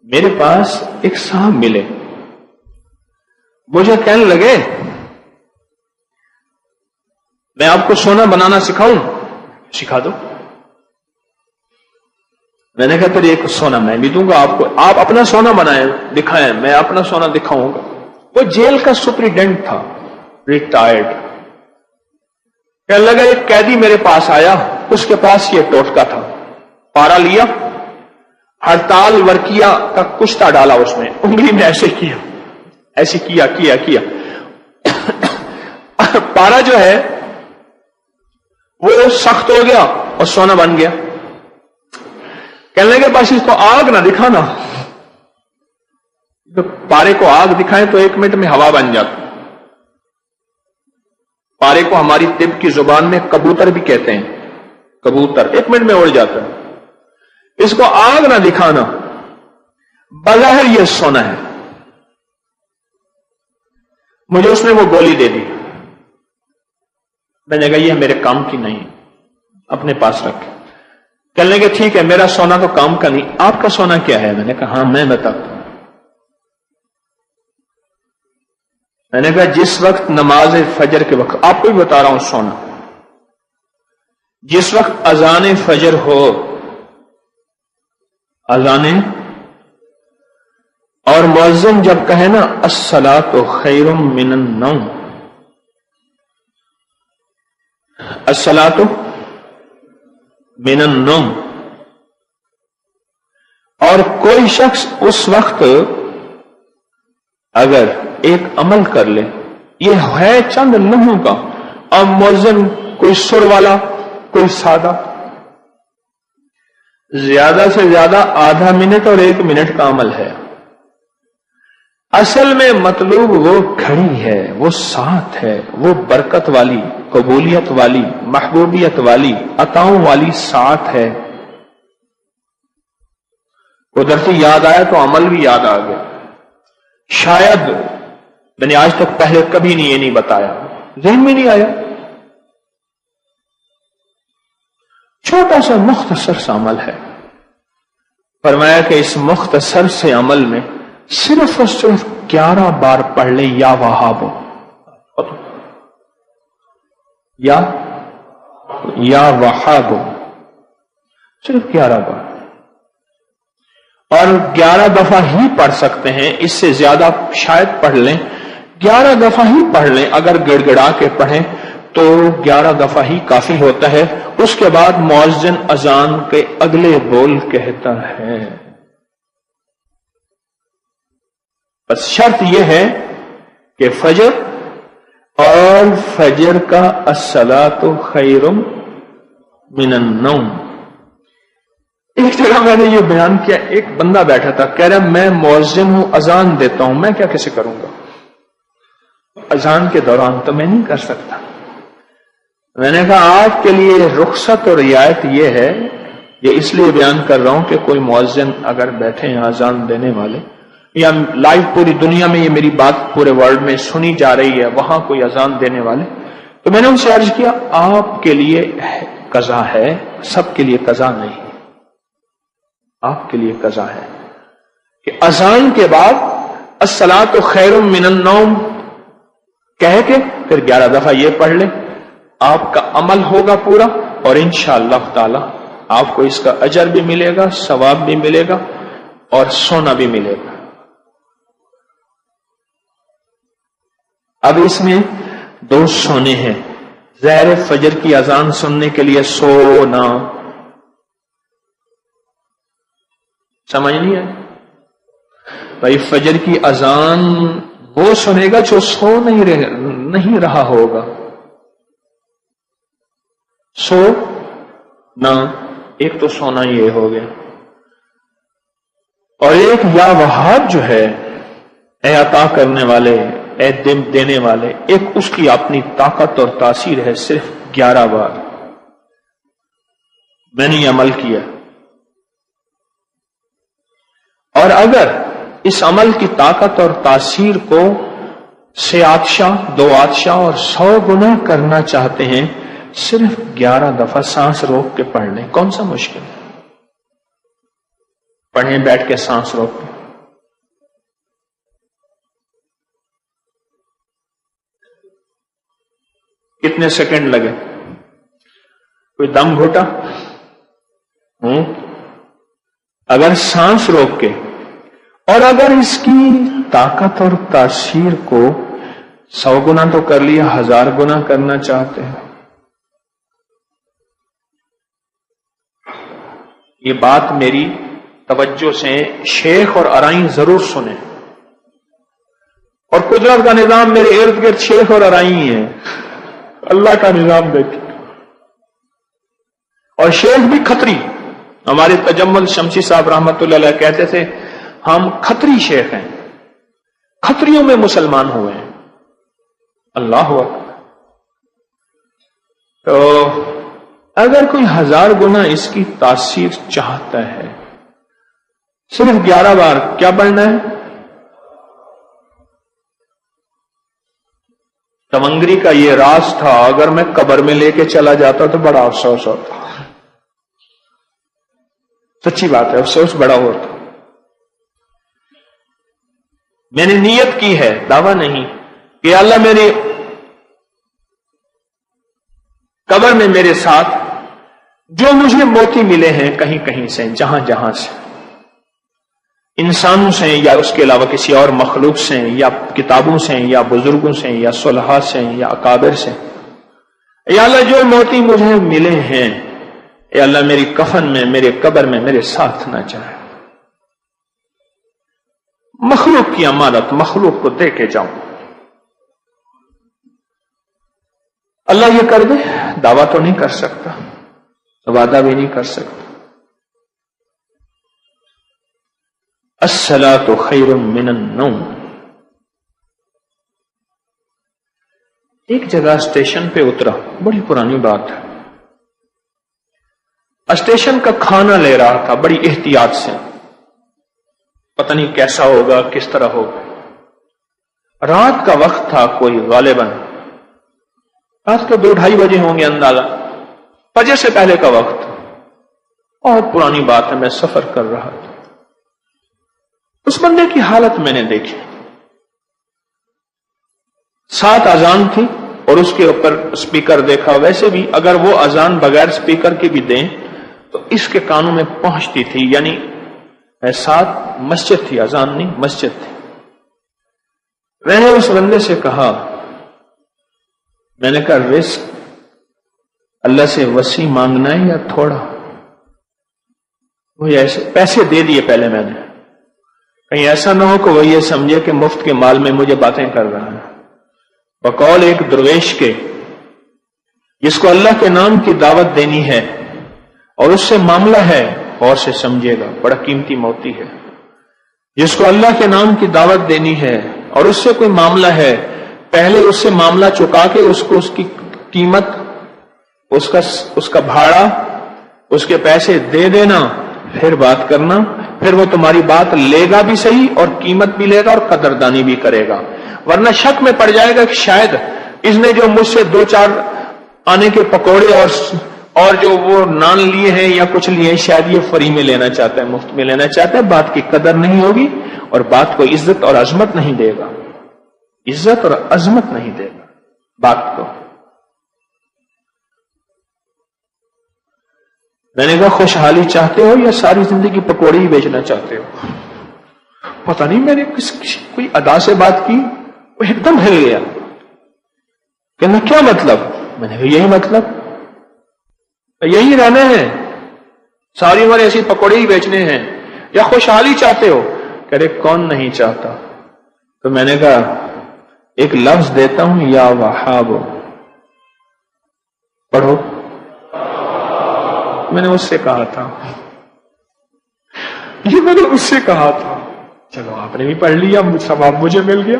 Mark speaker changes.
Speaker 1: میرے پاس ایک صاحب ملے، مجھے کہنے لگے میں آپ کو سونا بنانا سکھاؤں؟ سکھا دو۔ میں نے کہا پھر ایک سونا میں بھی دوں گا آپ کو، آپ اپنا سونا بنائیں دکھائیں، میں اپنا سونا دکھاؤں گا۔ وہ جیل کا سپرنٹینڈنٹ تھا، ریٹائرڈ۔ کہنے لگا ایک قیدی میرے پاس آیا، اس کے پاس یہ ٹوٹکا تھا، پارا لیا، ہڑتال ورکیا کا کشتا ڈالا اس میں، انگلی میں ایسے کیا، ایسے کیا پارا جو ہے وہ سخت ہو گیا اور سونا بن گیا۔ کہنے لگے بس اس کو آگ نہ دکھانا، تو پارے کو آگ دکھائیں تو 1 منٹ میں ہوا بن جاتی۔ پارے کو ہماری طب کی زبان میں کبوتر بھی کہتے ہیں، کبوتر 1 منٹ میں اڑ جاتا ہے۔ اس کو آگ نہ دکھانا، بظاہر یہ سونا ہے۔ مجھے اس نے وہ گولی دے دی، میں نے کہا یہ میرے کام کی نہیں، اپنے پاس رکھ۔ کہنے لگے ٹھیک ہے، میرا سونا تو کام کا نہیں، آپ کا سونا کیا ہے؟ میں نے کہا ہاں میں بتاتا ہوں۔ میں نے کہا جس وقت نماز فجر کے وقت، آپ کو بھی بتا رہا ہوں سونا، جس وقت اذان فجر ہو، اذان اور مؤذن جب کہے نا الصلاۃ خیر من النوم، الصلاۃ من النوم، اور کوئی شخص اس وقت اگر ایک عمل کر لے، یہ ہے چند لمحوں کا، اور مؤذن کوئی سر والا کوئی سادہ، زیادہ سے زیادہ آدھا منٹ اور 1 منٹ کا عمل ہے۔ اصل میں مطلوب وہ گھڑی ہے، وہ ساتھ ہے، وہ برکت والی، قبولیت والی، محبوبیت والی، عطاؤں والی ساتھ ہے۔ قدرتی یاد آیا تو عمل بھی یاد آ گیا۔ شاید میں نے آج تک پہلے کبھی یہ نہیں بتایا، ذہن میں نہیں آیا۔ چھوٹا سا مختصر سا عمل ہے، فرمایا کہ اس مختصر سے عمل میں صرف اور صرف 11 بار پڑھ لے یا وہاب، یا وہاب، صرف 11 بار، اور 11 دفعہ ہی پڑھ سکتے ہیں، اس سے زیادہ شاید پڑھ لیں، 11 دفعہ ہی پڑھ لیں، اگر گڑ گڑا کے پڑھیں تو 11 دفعہ ہی کافی ہوتا ہے۔ اس کے بعد مؤذن اذان کے اگلے بول کہتا ہے۔ بس شرط یہ ہے کہ فجر اور فجر کا الصلاۃ خیر من النوم۔ ایک جگہ میں نے یہ بیان کیا، ایک بندہ بیٹھا تھا، کہہ رہا میں مؤذن ہوں، اذان دیتا ہوں، میں کیا کیسے کروں گا؟ اذان کے دوران تو میں نہیں کر سکتا۔ میں نے کہا آپ کے لیے رخصت اور رعایت یہ ہے، یہ اس لیے بیان کر رہا ہوں کہ کوئی مؤذن اگر بیٹھے ہیں اذان دینے والے، یا لائیو پوری دنیا میں یہ میری بات پورے ورلڈ میں سنی جا رہی ہے، وہاں کوئی اذان دینے والے، تو میں نے ان سے عرض کیا آپ کے لیے قضا ہے، سب کے لیے قضا نہیں، آپ کے لیے قضا ہے کہ اذان کے بعد الصلاۃ خیر من النوم کہہ کے پھر 11 دفعہ یہ پڑھ لیں، آپ کا عمل ہوگا پورا، اور انشاءاللہ تعالی آپ کو اس کا اجر بھی ملے گا، ثواب بھی ملے گا، اور سونا بھی ملے گا۔ اب اس میں 2 سونے ہیں، ظاہر فجر کی اذان سننے کے لیے سونا، سمجھ نہیں ہے بھائی؟ فجر کی اذان وہ سنے گا جو سو نہیں رہا ہوگا، سو نہ، ایک تو سونا یہ ہو گیا، اور ایک یا وہاب جو ہے، اے عطا کرنے والے، اے دم دینے والے، ایک اس کی اپنی طاقت اور تاثیر ہے، صرف 11 بار میں نے یہ عمل کیا، اور اگر اس عمل کی طاقت اور تاثیر کو سے آتشاں 2 آتشاں اور 100 گنا کرنا چاہتے ہیں، صرف 11 دفعہ سانس روک کے پڑھ لیں۔ کون سا مشکل ہے؟ پڑھیں بیٹھ کے سانس روک کے۔ کتنے سیکنڈ لگے؟ کوئی دم گھٹا؟ اگر سانس روک کے، اور اگر اس کی طاقت اور تاثیر کو 100 گنا تو کر لیا، 1000 گنا کرنا چاہتے ہیں، یہ بات میری توجہ سے شیخ اور ارائیں ضرور سنیں، اور قدرت کا نظام میرے ارد گرد شیخ اور ارائیں ہیں، اللہ کا نظام دیکھیں۔ اور شیخ بھی کھتری، ہمارے تجمل شمسی صاحب رحمت اللہ علیہ کہتے تھے ہم کھتری شیخ ہیں، کھتریوں میں مسلمان ہوئے ہیں۔ اللہ اکبر۔ تو اگر کوئی 1000 گنا اس کی تاثیر چاہتا ہے، صرف 11 بار کیا پڑھنا ہے؟ تمنگری کا یہ راز تھا، اگر میں قبر میں لے کے چلا جاتا تو بڑا افسوس ہوتا، سچی بات ہے، افسوس بڑا ہوتا۔ میں نے نیت کی ہے، دعویٰ نہیں، کہ اللہ میری قبر میں میرے ساتھ جو مجھے موتی ملے ہیں کہیں کہیں سے، جہاں جہاں سے، انسانوں سے یا اس کے علاوہ کسی اور مخلوق سے، یا کتابوں سے، یا بزرگوں سے، یا صلحاء سے، یا اکابر سے، یا اللہ جو موتی مجھے ملے ہیں، اے اللہ میری کفن میں، میرے قبر میں میرے ساتھ نہ جائے، مخلوق کی امانت مخلوق کو دے کے جاؤں۔ اللہ یہ کر دے، دعویٰ تو نہیں کر سکتا، وعدہ بھی نہیں کر سکتا۔ الصلاۃ خیر من النوم۔ ایک جگہ اسٹیشن پہ اترا، بڑی پرانی بات ہے، اسٹیشن کا کھانا لے رہا تھا بڑی احتیاط سے، پتہ نہیں کیسا ہوگا، کس طرح ہوگا۔ رات کا وقت تھا، کوئی غالباً رات کے 2-2:30 بجے ہوں گے اندازہ، فجر سے پہلے کا وقت، اور پرانی بات ہے، میں سفر کر رہا تھا۔ اس بندے کی حالت میں نے دیکھی، 7 اذان تھی اور اس کے اوپر اسپیکر دیکھا، ویسے بھی اگر وہ اذان بغیر اسپیکر کی بھی دیں تو اس کے کانوں میں پہنچتی تھی، یعنی 7 مسجد تھی، اذان نہیں مسجد تھی۔ میں نے اس بندے سے کہا، میں نے کہا رزق اللہ سے وسیع مانگنا ہے یا تھوڑا؟ وہ ایسے پیسے دے دیے پہلے میں نے، کہیں ایسا نہ ہو کہ وہ یہ سمجھے کہ مفت کے مال میں مجھے باتیں کر رہا ہے۔ بقول ایک درویش کے، جس کو اللہ کے نام کی دعوت دینی ہے اور اس سے معاملہ ہے، غور سے سمجھے گا، بڑا قیمتی موتی ہے، جس کو اللہ کے نام کی دعوت دینی ہے اور اس سے کوئی معاملہ ہے، پہلے اس سے معاملہ چکا کے اس کو اس کی قیمت، اس کا بھاڑا، اس کے پیسے دے دینا، پھر بات کرنا، پھر وہ تمہاری بات لے گا بھی صحیح اور قیمت بھی لے گا اور قدردانی بھی کرے گا، ورنہ شک میں پڑ جائے گا کہ شاید اس نے جو مجھ سے 2-4 آنے کے پکوڑے اور جو وہ نان لیے ہیں یا کچھ لیے ہیں، شاید یہ فری میں لینا چاہتا ہے، مفت میں لینا چاہتا ہے، بات کی قدر نہیں ہوگی اور بات کو عزت اور عظمت نہیں دے گا، عزت اور عظمت نہیں دے گا بات کو۔ میں نے کہا خوشحالی چاہتے ہو یا ساری زندگی پکوڑے ہی بیچنا چاہتے ہو؟ پتہ نہیں میں نے کوئی ادا سے بات کی، وہ ایک دم ہل گیا، کہنا کیا مطلب؟ میں نے کہا یہی مطلب، یہی رہنا ہے، ساری عمر ایسی پکوڑے ہی بیچنے ہیں، یا خوشحالی چاہتے ہو؟ کہہ رہے کون نہیں چاہتا؟ تو میں نے کہا ایک لفظ دیتا ہوں، یا وہاب، پڑھو۔ میں نے اس سے کہا تھا، یہ میں نے اس سے کہا تھا، چلو آپ نے بھی پڑھ لیا، ثواب مجھے مل گیا۔